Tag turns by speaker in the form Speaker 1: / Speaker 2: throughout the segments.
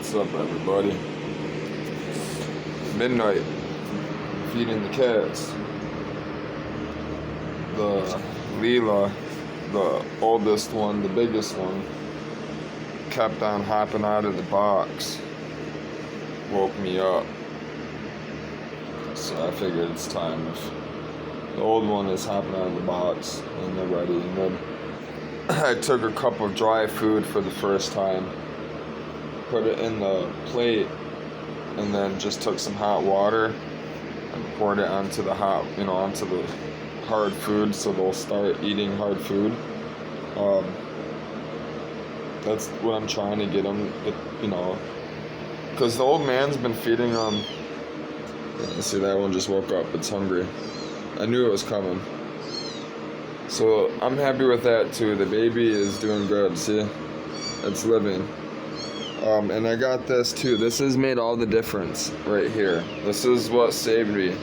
Speaker 1: What's up, everybody? Midnight, feeding the cats. The Leela, the oldest one, the biggest one, kept on hopping out of the box. Woke me up. So I figured it's time. If the old one is hopping out of the box and they're ready. And then I took a cup of dry food for the first time, put it in the plate, and then just took some hot water and poured it onto the onto the hard food, so they'll start eating hard food. That's what I'm trying to get them, because the old man's been feeding them. See, that one just woke up. It's hungry. I knew it was coming. So I'm happy with that too. The baby is doing good. See, it's living. And I got this too. This has made all the difference right here. This is what saved me.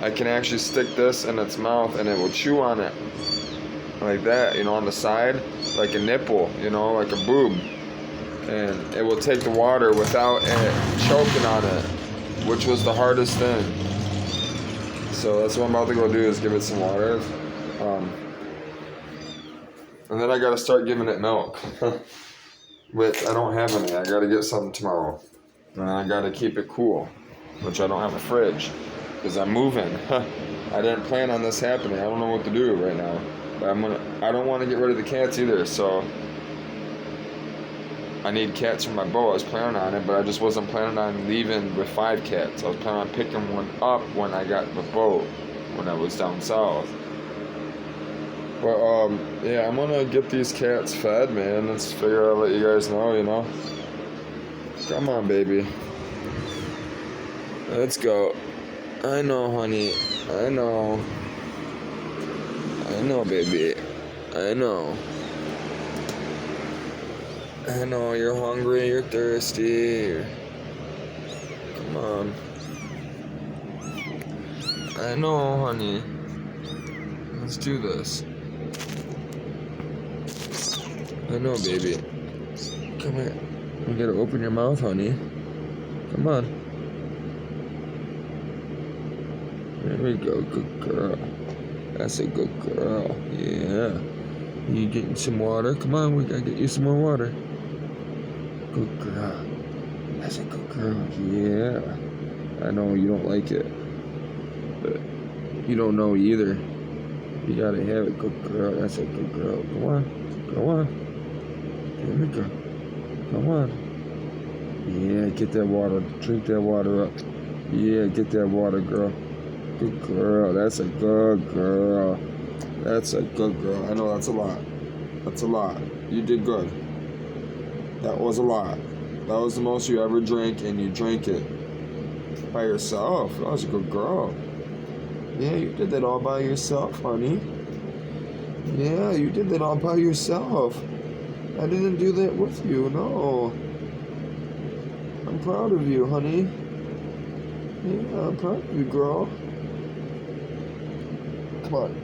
Speaker 1: I can actually stick this in its mouth and it will chew on it like that, on the side, like a nipple, like a boob. And it will take the water without it choking on it, which was the hardest thing. So that's what I'm about to go do, is give it some water. And then I gotta start giving it milk. Which I don't have any. I gotta get something tomorrow. And I gotta keep it cool, which I don't have a fridge, because I'm moving. I didn't plan on this happening. I don't know what to do right now. But I don't want to get rid of the cats either, so I need cats for my boat. I was planning on it, but I just wasn't planning on leaving with 5 cats. I was planning on picking one up when I got the boat, when I was down south. But, yeah, I'm gonna get these cats fed, man. Let's figure out, let you guys know, Come on, baby. Let's go. I know, honey. I know. I know, baby. I know. I know, you're hungry, you're thirsty. Come on. I know, honey. Let's do this. I know, baby. Come here. You gotta open your mouth, honey. Come on. There we go. Good girl. That's a good girl. Yeah. You getting some water? Come on, we gotta get you some more water. Good girl. That's a good girl. Yeah. I know you don't like it, but you don't know either. You gotta have it. Good girl. That's a good girl. Come on. Go on. There we go. Come on. Yeah, get that water. Drink that water up. Yeah, get that water, girl. Good girl. That's a good girl. That's a good girl. I know that's a lot. That's a lot. You did good. That was a lot. That was the most you ever drank, and you drank it by yourself. That was a good girl. Yeah, you did that all by yourself, honey. Yeah, you did that all by yourself. I didn't do that with you, no. I'm proud of you, honey. Yeah, I'm proud of you, girl. Come on.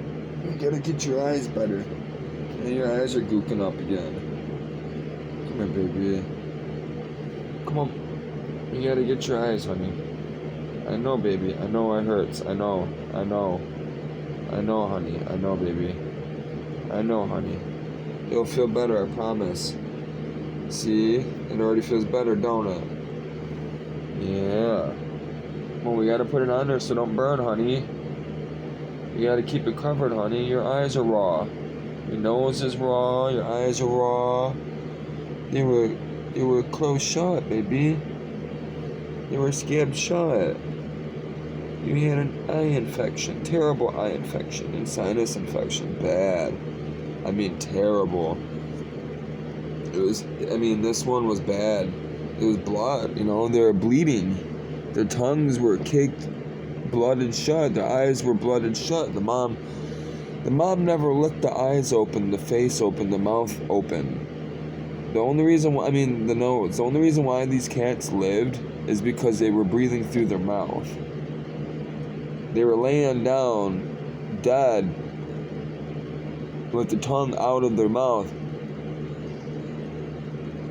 Speaker 1: You gotta get your eyes better. And your eyes are gooking up again. Come here, baby. Come on. You gotta get your eyes, honey. I know, baby. I know it hurts. I know. I know. I know, honey. I know, baby. I know, honey. It'll feel better, I promise. See? It already feels better, don't it? Yeah. Well, we gotta put it on there so it don't burn, honey. You gotta keep it covered, honey. Your eyes are raw. Your nose is raw. Your eyes are raw. They were closed shut, baby. They were scabbed shut. You had an eye infection. Terrible eye infection. And sinus infection. Bad. I mean, terrible. This one was bad. It was blood, they were bleeding. Their tongues were caked, blooded shut. Their eyes were blooded shut. The mom never licked the eyes open, the face open, the mouth open. The only reason why these cats lived is because they were breathing through their mouth. They were laying down, dead, with the tongue out of their mouth,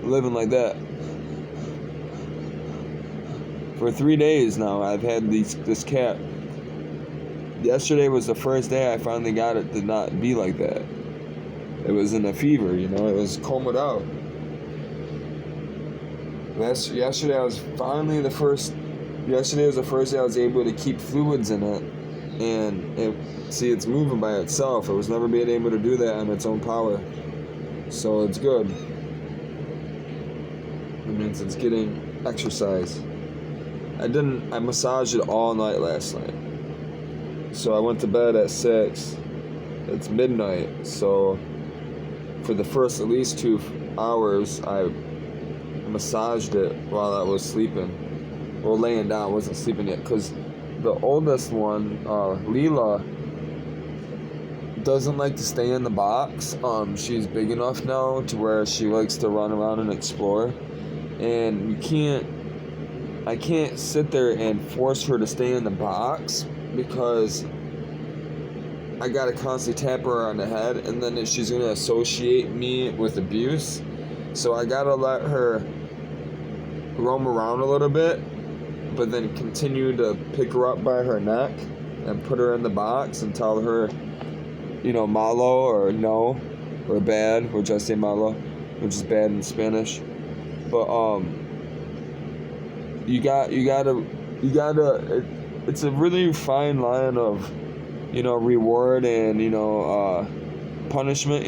Speaker 1: living like that. For 3 days now, I've had this cat. Yesterday was the first day I finally got it to not be like that. It was in a fever, you know, it was combed out. Yesterday was the first day I was able to keep fluids in it, and it's moving by itself. It was never being able to do that on its own power. So it's good. It means it's getting exercise. I massaged it all night last night. So I went to bed at 6. It's midnight, so for the first at least 2 hours, I massaged it while I was sleeping. Or laying down, I wasn't sleeping yet, because the oldest one, Leela, doesn't like to stay in the box. She's big enough now to where she likes to run around and explore. And I can't sit there and force her to stay in the box, because I gotta constantly tap her on the head, and then she's gonna associate me with abuse. So I gotta let her roam around a little bit, but then continue to pick her up by her neck and put her in the box and tell her, malo or no or bad, which I say malo, which is bad in Spanish. But you gotta. It's a really fine line of, reward and, punishment,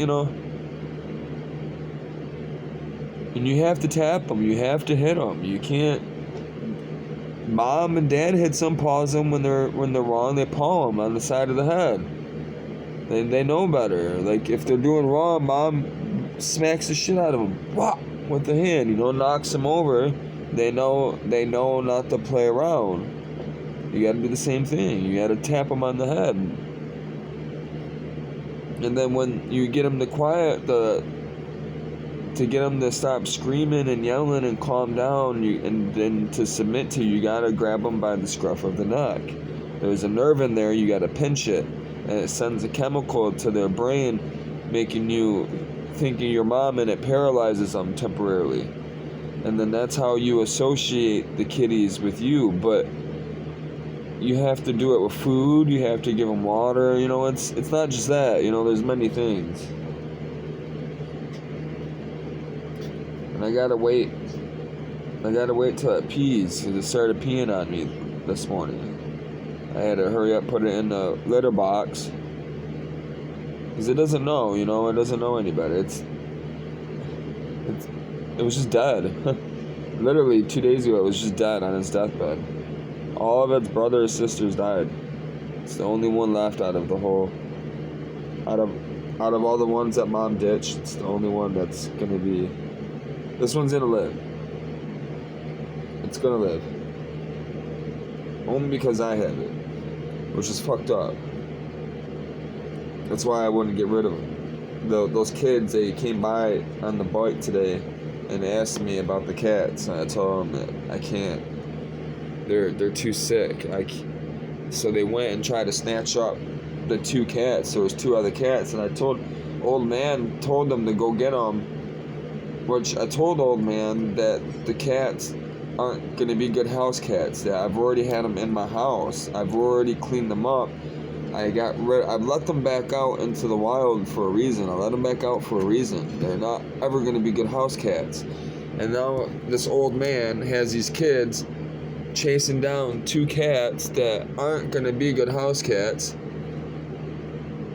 Speaker 1: And you have to tap them. You have to hit them. You can't. Mom and Dad hit some, paws them when they're wrong. They paw them on the side of the head. They know better. Like, if they're doing wrong, Mom smacks the shit out of them. Wah! With the hand, knocks them over. They know not to play around. You gotta do the same thing. You gotta tap them on the head. And then when you get them to quiet, to get them to stop screaming and yelling and calm down, and then to submit to you gotta grab them by the scruff of the neck. There's a nerve in there, you gotta pinch it. And it sends a chemical to their brain, making you thinking your mom, and it paralyzes them temporarily. And then that's how you associate the kitties with you. But you have to do it with food. You have to give them water. It's not just that. There's many things. And I gotta wait till it pees, because it started peeing on me this morning. I had to hurry up, put it in the litter box, because it doesn't know. It doesn't know any better. It was just dead. Literally 2 days ago, it was just dead on its deathbed. All of its brothers and sisters died. It's the only one left out of the whole. Out of all the ones that Mom ditched, it's the only one that's gonna be. This one's gonna live. It's gonna live. Only because I have it, which is fucked up. That's why I wouldn't get rid of them. Those kids, they came by on the bike today and asked me about the cats, and I told them that I can't. They're too sick. So they went and tried to snatch up the 2 cats. There was 2 other cats, and I told old man told them to go get them. Which I told old man that the cats aren't gonna be good house cats. That I've already had them in my house. I've already cleaned them up. I've let them back out into the wild for a reason. I let them back out for a reason. They're not ever going to be good house cats. And now this old man has these kids chasing down 2 cats that aren't going to be good house cats.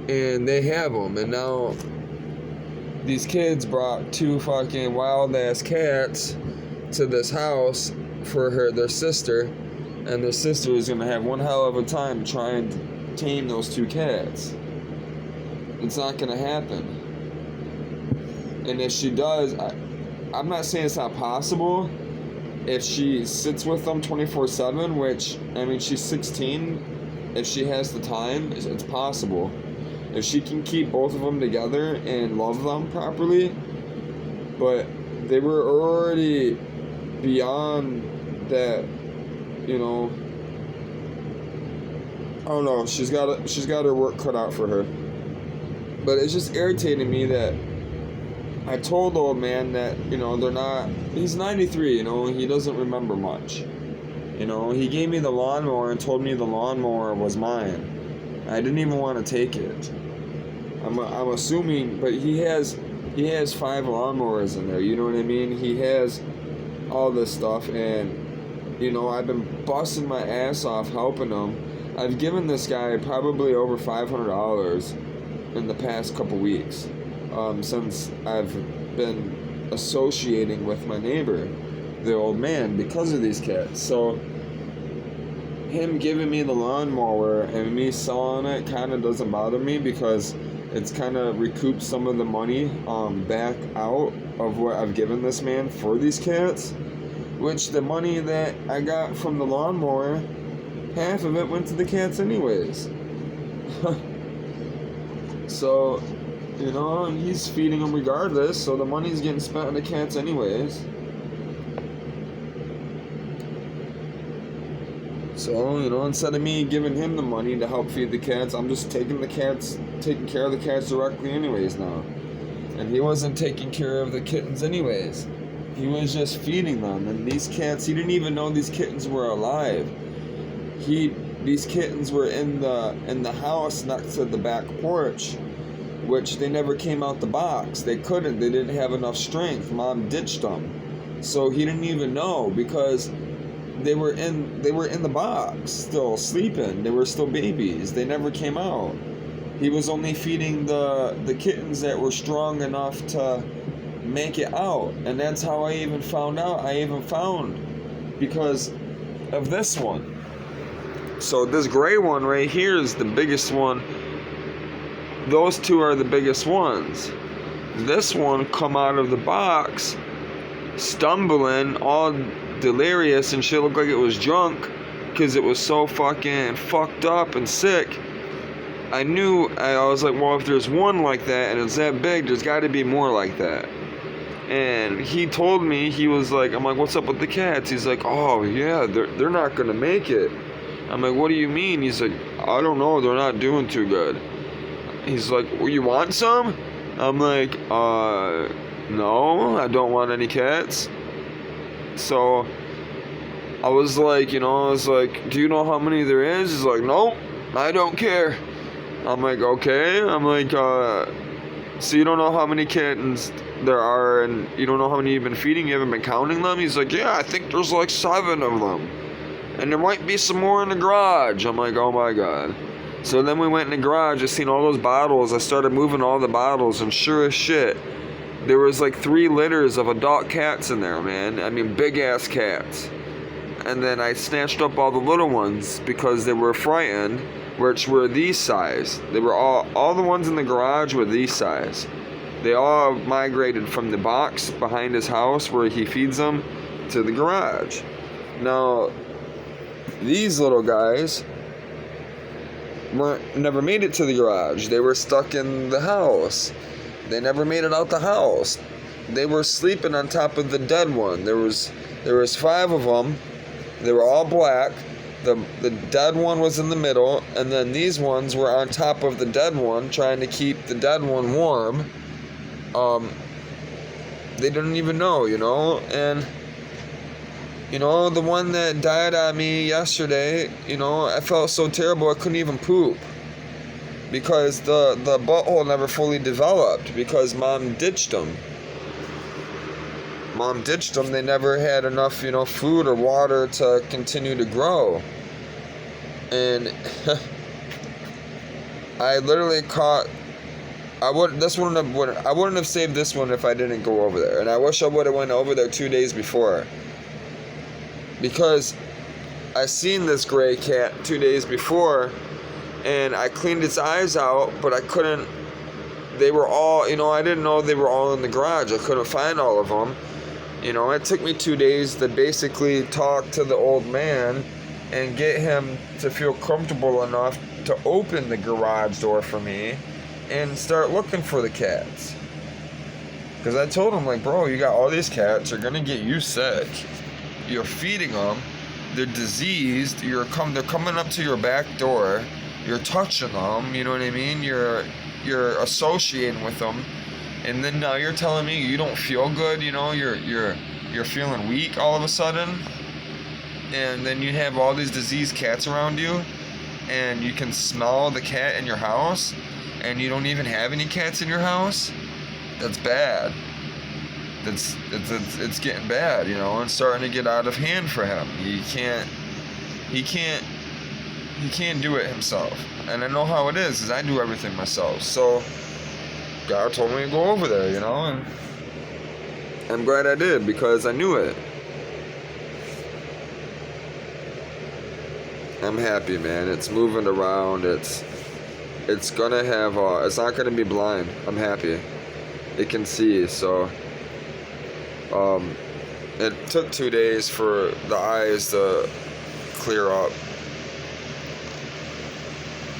Speaker 1: And they have them. And now these kids brought 2 fucking wild ass cats to this house for their sister. And their sister is going to have one hell of a time trying to tame those 2 cats. It's not gonna happen. And if she does, I'm not saying it's not possible. If she sits with them 24/7, which, she's 16. If she has the time, it's possible. If she can keep both of them together and love them properly. But they were already beyond that, I don't know. She's got her work cut out for her. But it's just irritating me that I told the old man that they're not. He's 93. He doesn't remember much. You know, he gave me the lawnmower and told me the lawnmower was mine. I didn't even want to take it. I'm assuming, but he has 5 lawnmowers in there. You know what I mean? He has all this stuff, and you know, I've been busting my ass off helping him. I've given this guy probably over $500 in the past couple weeks, since I've been associating with my neighbor, the old man, because of these cats. So him giving me the lawnmower and me selling it kind of doesn't bother me, because it's kind of recouped some of the money back out of what I've given this man for these cats, which the money that I got from the lawnmower, half of it went to the cats anyways. So, you know, and he's feeding them regardless, so the money's getting spent on the cats anyways. So, you know, instead of me giving him the money to help feed the cats, I'm just taking care of the cats directly anyways now. And he wasn't taking care of the kittens anyways. He was just feeding them. And these cats, he didn't even know these kittens were alive. These kittens were in the house next to the back porch, which they never came out the box. They couldn't. They didn't have enough strength. Mom ditched them. So he didn't even know, because they were in the box still sleeping. They were still babies. They never came out. He was only feeding the kittens that were strong enough to make it out. And that's how I even found out. I even found because of this one. So this gray one right here is the biggest one. Those two are the biggest ones. This one come out of the box stumbling, all delirious and shit, looked like it was drunk because it was so fucking fucked up and sick. I was like, well, if there's one like that and it's that big, there's got to be more like that. And he told me, he was like, I'm like, what's up with the cats? He's like, oh yeah, they're not gonna make it. I'm like, what do you mean? He's like, I don't know, they're not doing too good. He's like, well, you want some? I'm like, no, I don't want any cats. So I was like, do you know how many there is? He's like, nope, I don't care. I'm like, okay. I'm like, so you don't know how many kittens there are, and you don't know how many you've been feeding? You haven't been counting them? He's like, yeah, I think there's like 7 of them. And there might be some more in the garage. I'm like, oh my God. So then we went in the garage, I seen all those bottles. I started moving all the bottles, and sure as shit, there was like 3 litters of adult cats in there, man. I mean, big ass cats. And then I snatched up all the little ones because they were frightened, which were these size. They were all the ones in the garage were these size. They all migrated from the box behind his house where he feeds them to the garage. Now, these little guys never made it to the garage. They were stuck in the house. They never made it out the house. They were sleeping on top of the dead one. There was 5 of them. They were all black. The dead one was in the middle, and then these ones were on top of the dead one, trying to keep the dead one warm. They didn't even know, and the one that died on me yesterday, I felt so terrible I couldn't even poop. Because the butthole never fully developed, because Mom ditched them. They never had enough, food or water to continue to grow. And I literally I wouldn't have saved this one if I didn't go over there. And I wish I would have went over there 2 days before. Because I seen this gray cat 2 days before, and I cleaned its eyes out, but I couldn't. They were all, I didn't know they were all in the garage. I couldn't find all of them. It took me 2 days to basically talk to the old man and get him to feel comfortable enough to open the garage door for me and start looking for the cats. Because I told him, like, bro, you got all these cats, they're gonna get you sick. You're feeding them, they're diseased, they're coming up to your back door, you're touching them, you know what I mean? You're associating with them, and then now you're telling me you don't feel good, you're feeling weak all of a sudden. and then you have all these diseased cats around you, and you can smell the cat in your house, and you don't even have any cats in your house, that's bad. It's getting bad, you know. It's starting to get out of hand for him. He can't do it himself. And I know how it is, because I do everything myself. So God told me to go over there, you know, and I'm glad I did, because I knew it. I'm happy, man. It's moving around. It's gonna have it's not gonna be blind. I'm happy. It can see, so it took 2 days for the eyes to clear up.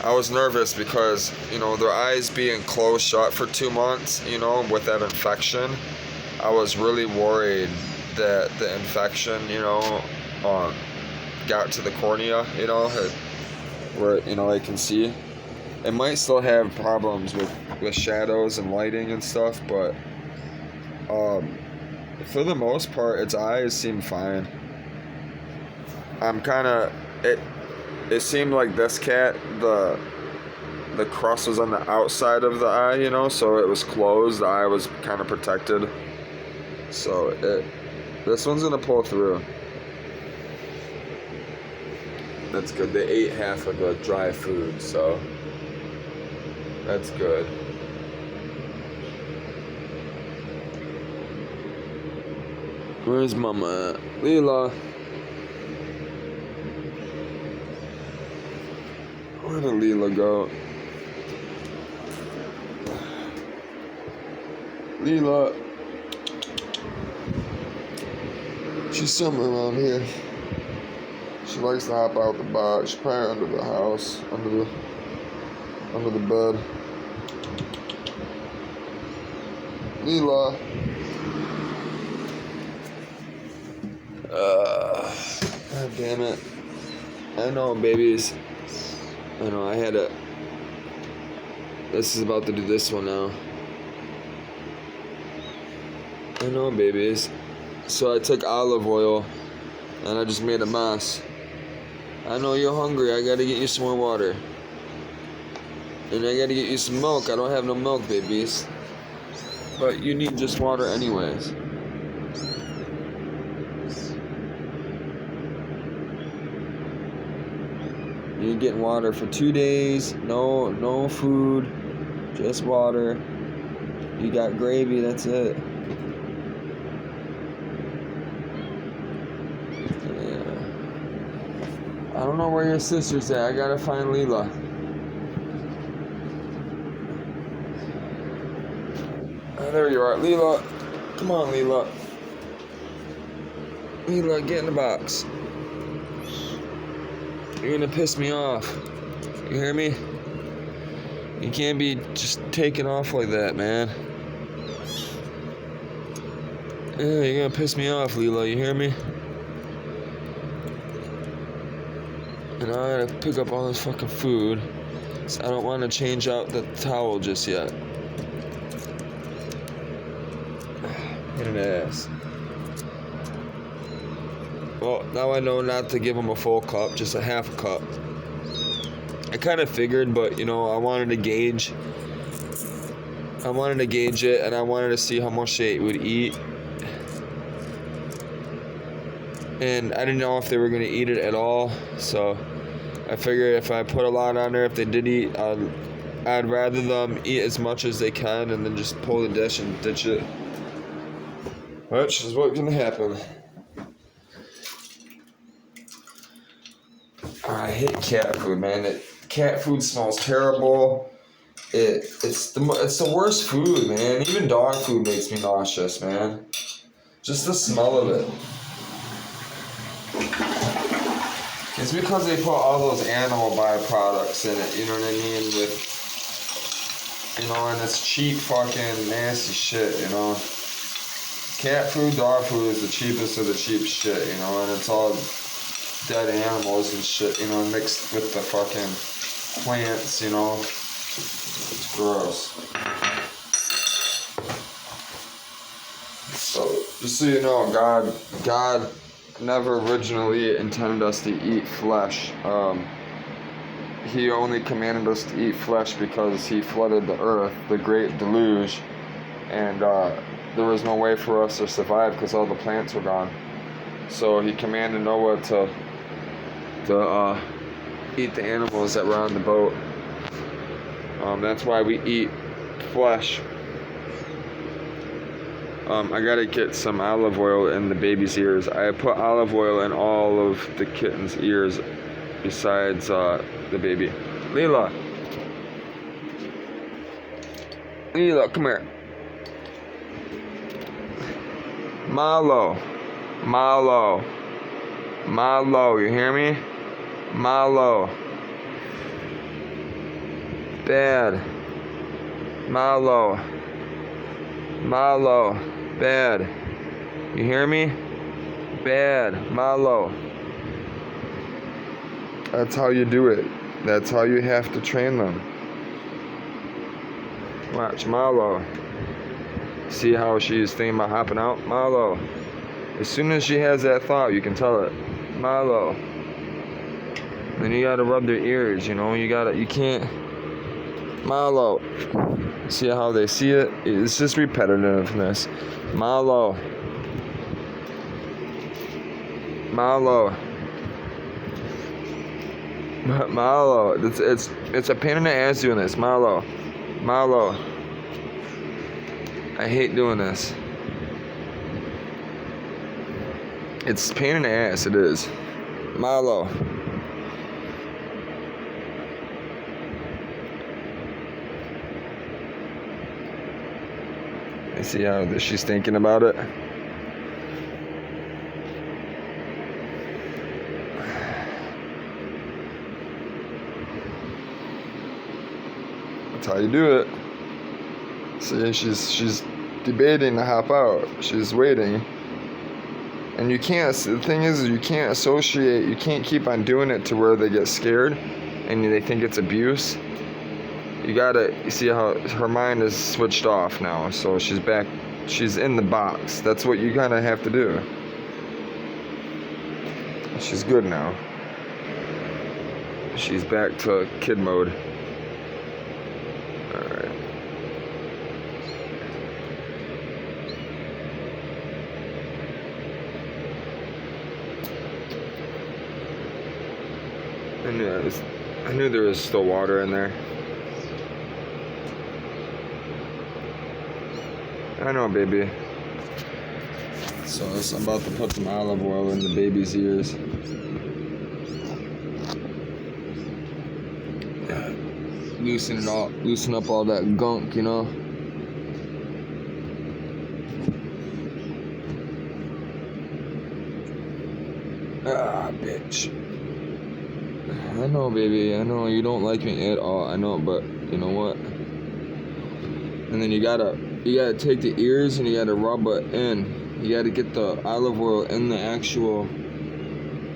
Speaker 1: I was nervous because, you know, their eyes being closed shut for 2 months, you know, with that infection, I was really worried that the infection, you know, got to the cornea, you know, where, you know, I can see. It might still have problems with shadows and lighting and stuff, but for the most part, its eyes seem fine. It seemed like this cat, the crust was on the outside of the eye, you know, so it was closed. The eye was kind of protected. So this one's gonna pull through. That's good. They ate half of the dry food, so that's good. Where's Mama at? Leela. Where did Leela go? Leela. She's somewhere around here. She likes to hop out the box. She's probably under the house, under the bed. Leela. God damn it. I know, babies. I know, I had to. This is about to do this one now. I know, babies. So I took olive oil and I just made a mess. I know you're hungry. I gotta get you some more water. And I gotta get you some milk. I don't have no milk, babies. But you need just water anyways. You're getting water for 2 days. No food. Just water. You got gravy, that's it. I don't know where your sister's at. I gotta find Leela. Oh, there you are. Leela. Come on, Leela. Leela, get in the box. You're gonna piss me off. You hear me? You can't be just taking off like that, man. Yeah, you're gonna piss me off, Leela. You hear me? And I gotta pick up all this fucking food. So I don't want to change out the towel just yet. Get an ass. Well, now I know not to give him a full cup, just a half a cup. I kind of figured, but, you know, I wanted to gauge it, and I wanted to see how much they would eat. And I didn't know if they were going to eat it at all, so I figured if I put a lot on there, if they did eat, I'd rather them eat as much as they can and then just pull the dish and ditch it. Which is what's going to happen. I hate cat food, man. Cat food smells terrible. It's the worst food, man. Even dog food makes me nauseous, man. Just the smell of it. It's because they put all those animal byproducts in it, you know what I mean? And it's cheap fucking nasty shit, you know? Cat food, dog food is the cheapest of the cheap shit, you know? And it's all dead animals and shit, you know, mixed with the fucking plants, you know? It's gross. So, just so you know, God never originally intended us to eat flesh. He only commanded us to eat flesh because he flooded the earth, the great deluge, and there was no way for us to survive because all the plants were gone. So he commanded Noah to eat the animals that were on the boat. That's why we eat flesh. I gotta get some olive oil in the baby's ears. I put olive oil in all of the kitten's ears besides the baby. Leela, come here. Malo, you hear me? Malo. Bad. Malo, bad. You hear me? Bad. Malo. That's how you do it. That's how you have to train them. Watch, Malo. See how she's thinking about hopping out? Malo. As soon as she has that thought, you can tell it. Malo. Then you gotta rub their ears, you can't. Malo. See how they see it? It's just repetitiveness. Malo. It's a pain in the ass doing this. Malo. I hate doing this. It's a pain in the ass, it is. Malo. I see how she's thinking about it. That's how you do it. See, she's debating to hop out. She's waiting. And the thing is you can't associate, you can't keep on doing it to where they get scared and they think it's abuse. You see how her mind is switched off now, so she's back, she's in the box. That's what you kind of have to do. She's good now. She's back to kid mode. Alright. I knew there was still water in there. I know, baby. So I'm about to put some olive oil in the baby's ears. Loosen up all that gunk, Ah, bitch. I know, baby. I know you don't like me at all. I know, but you know what? And then you gotta take the ears and you gotta rub it in. You gotta get the olive oil in the actual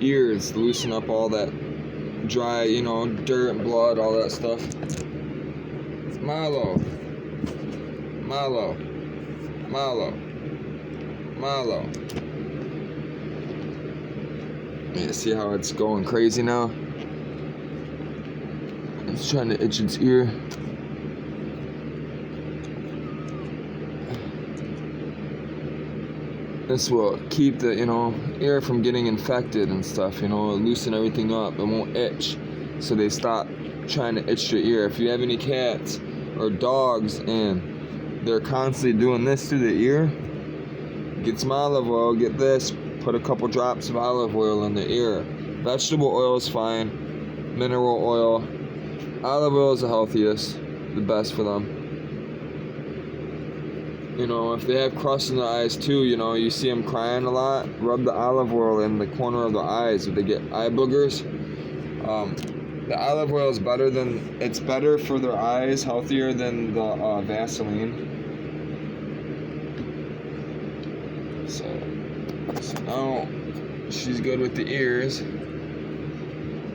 Speaker 1: ears, loosen up all that dry, dirt and blood, all that stuff. Malo. Yeah, see how it's going crazy now? It's trying to itch its ear. This will keep the, ear from getting infected and stuff, loosen everything up. It won't itch. So they stop trying to itch your ear. If you have any cats or dogs and they're constantly doing this to the ear, get some olive oil, get this, put a couple drops of olive oil in the ear. Vegetable oil is fine. Mineral oil. Olive oil is the healthiest, the best for them. If they have crust in their eyes too, you see them crying a lot, rub the olive oil in the corner of the eyes if they get eye boogers. The olive oil is it's better for their eyes, healthier than the Vaseline. So now she's good with the ears.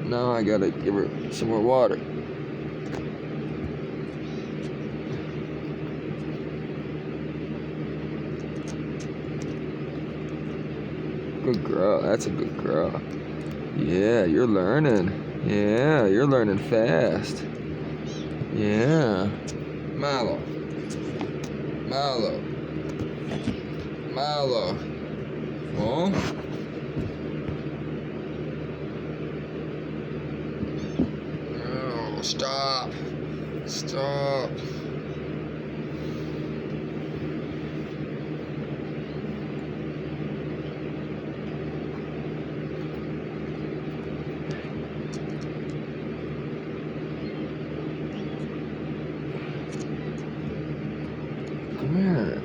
Speaker 1: Now I gotta give her some more water. Good girl. That's a good girl. Yeah, you're learning. Yeah, you're learning fast. Yeah. Milo. Milo. Milo. Oh. Oh, stop. Stop. Come here.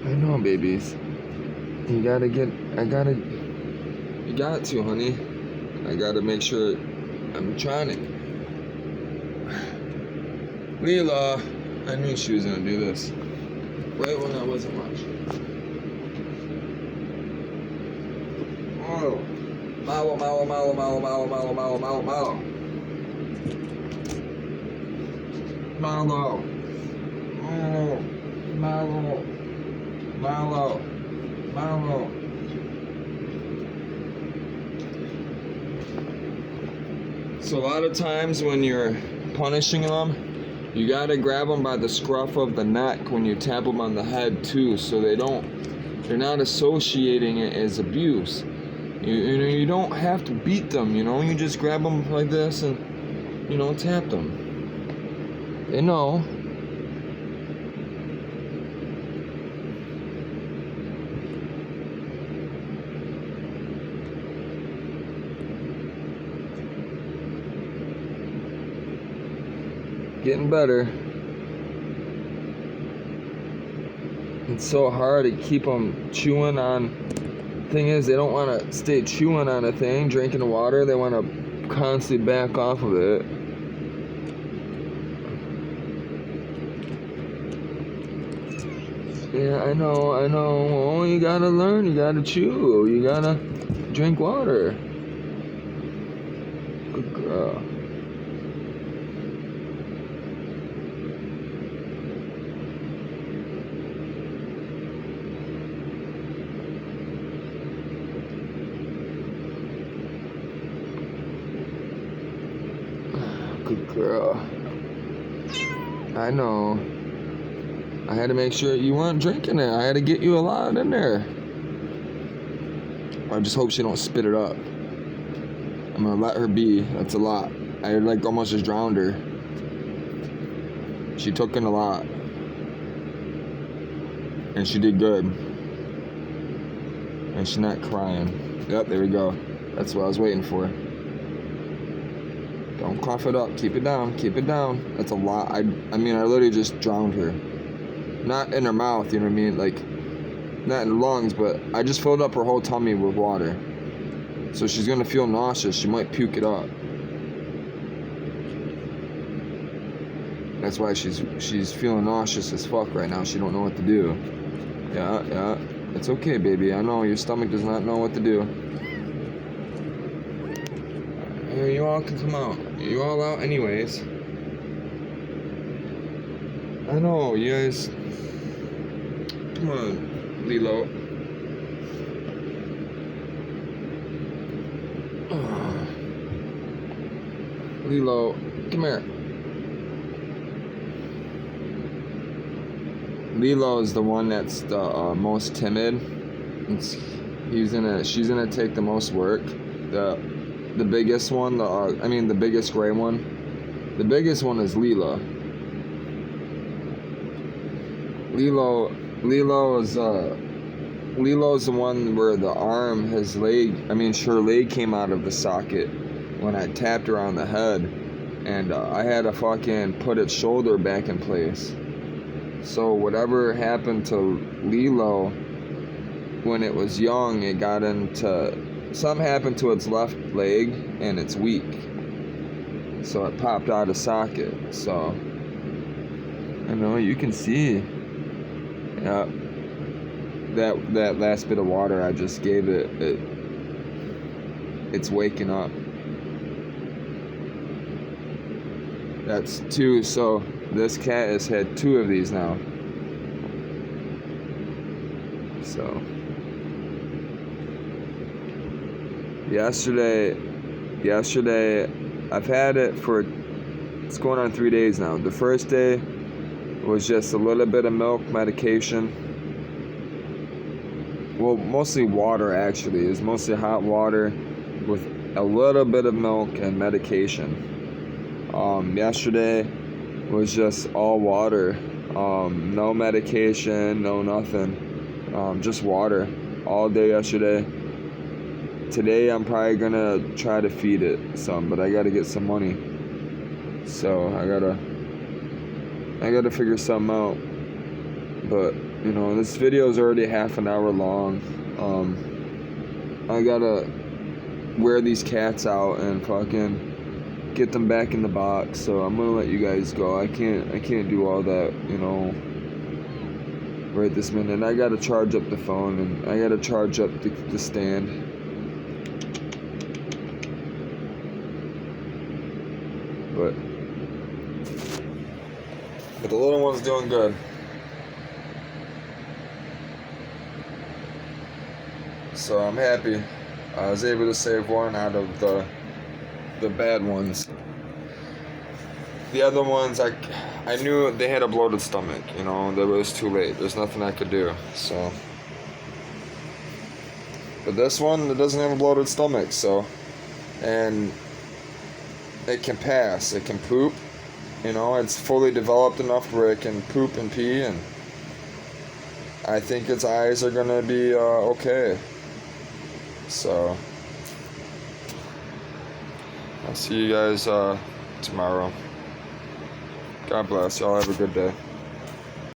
Speaker 1: I know, babies. You got to, honey. I gotta make sure I'm trying to. Leela, I knew she was gonna do this. Right when I wasn't watching. Oh. Malo, malo, malo, malo, malo, malo, malo, malo, malo. Malo. Oh. Malo. Malo. Malo. So a lot of times when you're punishing them, you gotta grab them by the scruff of the neck when you tap them on the head too, so they're not associating it as abuse. You don't have to beat them, you just grab them like this and, tap them. They know. Getting better. It's so hard to keep them chewing on. Thing is, they don't want to stay chewing on a thing, drinking the water. They want to constantly back off of it. Yeah, I know. Oh, you gotta learn. You gotta chew. You gotta drink water. Good girl. Good girl. I know. I had to make sure you weren't drinking it. I had to get you a lot in there. I just hope she don't spit it up. I'm gonna let her be. That's a lot. I almost just drowned her. She took in a lot. And she did good. And she's not crying. Yep, there we go. That's what I was waiting for. Don't cough it up. Keep it down. Keep it down. That's a lot. I literally just drowned her. Not in her mouth, you know what I mean? Not in her lungs, but I just filled up her whole tummy with water. So she's gonna feel nauseous. She might puke it up. That's why she's feeling nauseous as fuck right now. She don't know what to do. Yeah. It's okay, baby. I know your stomach does not know what to do. You all can come out. You're all out anyways. I know, you guys. Come on, Lilo. Lilo, come here. Lilo is the one that's the most timid. She's gonna take the most work. The biggest one, the biggest gray one. The biggest one is Lila. Lilo's the one where the arm, her leg came out of the socket when I tapped her on the head, and I had to fucking put its shoulder back in place. So whatever happened to Lilo when it was young, something happened to its left leg and it's weak. So it popped out of socket. So I know you can see. Yeah. That last bit of water I just gave it's waking up. That's 2, so this cat has had 2 of these now. So yesterday I've had it for, it's going on 3 days now. The first day was just a little bit of milk, medication. Well, mostly water actually. It was mostly hot water with a little bit of milk and medication. Yesterday was just all water. No medication, no nothing. Just water all day yesterday. Today I'm probably gonna try to feed it some, but I gotta get some money. So I gotta figure something out. But you know, this video is already half an hour long. I gotta wear these cats out and fucking get them back in the box. So I'm gonna let you guys go. I can't do all that, you know, right this minute. I gotta charge up the phone and I gotta charge up the stand. But the little one's doing good. So I'm happy. I was able to save one out of the bad ones. The other ones, I knew they had a bloated stomach, you know, that was too late. There's nothing I could do, so. But this one, it doesn't have a bloated stomach, so. And it can pass, it can poop, you know, it's fully developed enough where it can poop and pee, and I think its eyes are gonna be okay. So I'll see you guys tomorrow. God bless. Y'all have a good day.